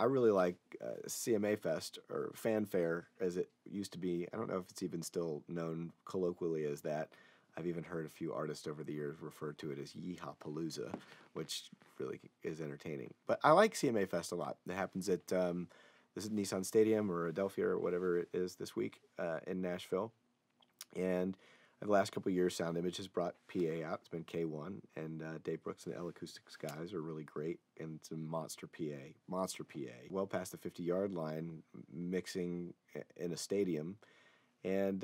I really like CMA Fest, or Fanfare as it used to be. I don't know if it's even still known colloquially as that. I've even heard a few artists over the years refer to it as Yeehaw Palooza, which really is entertaining. But I like CMA Fest a lot. It happens at this is Nissan Stadium or Adelphia or whatever it is this week in Nashville. And the last couple of years, Sound Image has brought PA out. It's been K1, and Dave Brooks and the L Acoustics guys are really great, and it's a monster PA, well past the 50-yard line, mixing in a stadium. And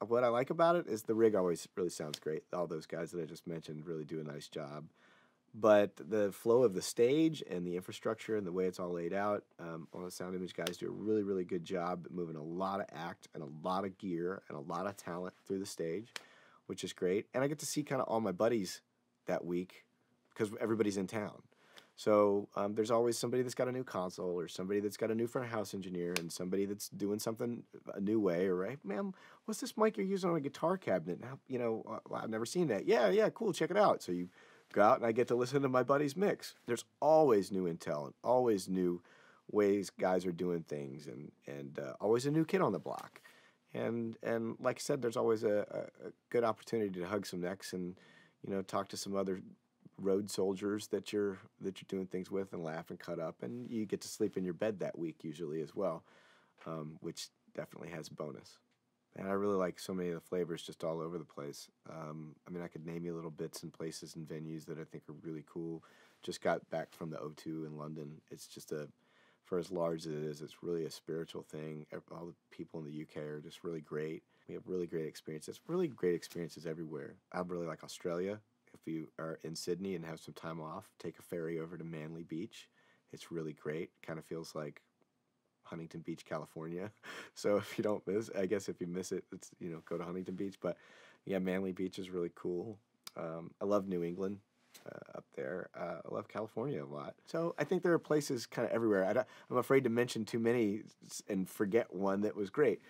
what I like about it is the rig always really sounds great. All those guys that I just mentioned really do a nice job. But the flow of the stage and the infrastructure and the way it's all laid out, all the Sound Image guys do a really, really good job at moving a lot of act and a lot of gear and a lot of talent through the stage, which is great. And I get to see kind of all my buddies that week because everybody's in town. So there's always somebody that's got a new console, or somebody that's got a new front of house engineer, and somebody that's doing something a new way. Or, hey, ma'am, what's this mic you're using on a guitar cabinet? Now, I've never seen that. Yeah, cool, check it out. So you go out and I get to listen to my buddy's mix. There's always new intel and always new ways guys are doing things, and always a new kid on the block. And like I said, there's always a good opportunity to hug some necks and talk to some other road soldiers that you're doing things with, and laugh and cut up, and you get to sleep in your bed that week usually as well, which definitely has bonus. And I really like so many of the flavors just all over the place. I mean, I could name you little bits and places and venues that I think are really cool. Just got back from the O2 in London. It's just for as large as it is, it's really a spiritual thing. All the people in the UK are just really great. We have really great experiences. Really great experiences everywhere. I really like Australia. If you are in Sydney and have some time off, take a ferry over to Manly Beach. It's really great. Kind of feels like Huntington Beach, California. So if you don't miss, I guess if you miss it, it's, go to Huntington Beach. But yeah, Manly Beach is really cool. I love New England up there. I love California a lot. So I think there are places kind of everywhere. I'm afraid to mention too many and forget one that was great.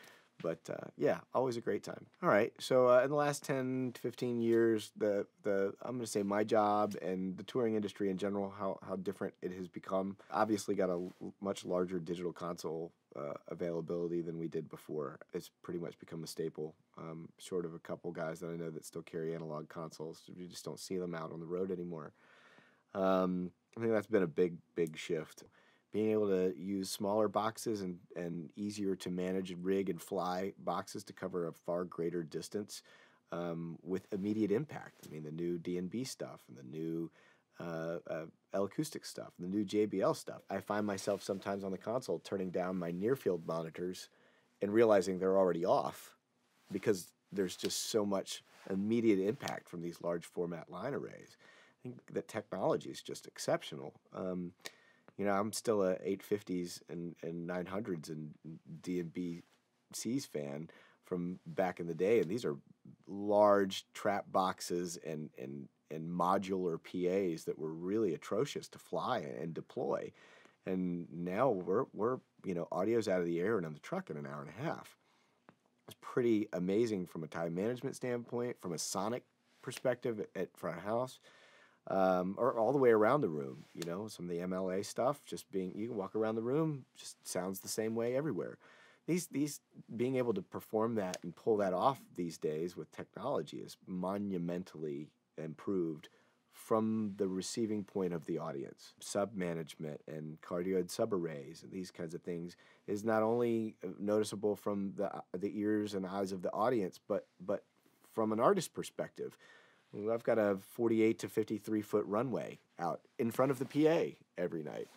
But yeah, always a great time. All right, so in the last 10 to 15 years, I'm going to say my job and the touring industry in general, how different it has become. Obviously got a much larger digital console availability than we did before. It's pretty much become a staple, short of a couple guys that I know that still carry analog consoles. You just don't see them out on the road anymore. I think that's been a big, big shift. Being able to use smaller boxes and easier to manage and rig and fly boxes to cover a far greater distance with immediate impact. I mean, the new D&B stuff and the new L Acoustic stuff, the new JBL stuff. I find myself sometimes on the console turning down my near-field monitors and realizing they're already off because there's just so much immediate impact from these large format line arrays. I think that technology is just exceptional. I'm still a 850s and 900s and D&B-Cs fan from back in the day, and these are large trap boxes and modular PAs that were really atrocious to fly and deploy. And now we're audio's out of the air and on the truck in an hour and a half. It's pretty amazing from a time management standpoint, from a sonic perspective at front house. Or all the way around the room, some of the MLA stuff, you can walk around the room, just sounds the same way everywhere. These being able to perform that and pull that off these days with technology is monumentally improved from the receiving point of the audience. Sub management and cardioid subarrays and these kinds of things is not only noticeable from the ears and eyes of the audience, but from an artist perspective. I've got a 48 to 53-foot runway out in front of the PA every night.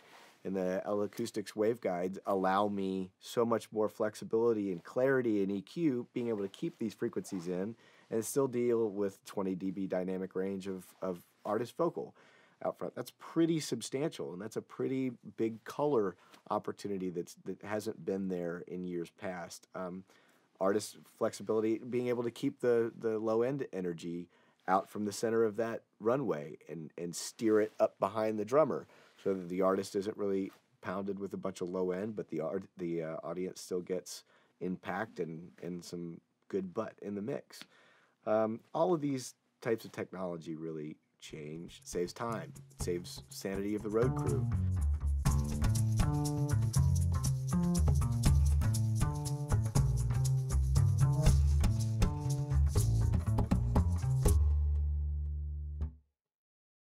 And the L Acoustics waveguides allow me so much more flexibility and clarity in EQ, being able to keep these frequencies in and still deal with 20 dB dynamic range of artist vocal out front. That's pretty substantial, and that's a pretty big color opportunity that hasn't been there in years past. Artist flexibility, being able to keep the low-end energy out from the center of that runway and steer it up behind the drummer so that the artist isn't really pounded with a bunch of low end, but the audience still gets impact and some good butt in the mix. All of these types of technology really saves time, saves sanity of the road crew.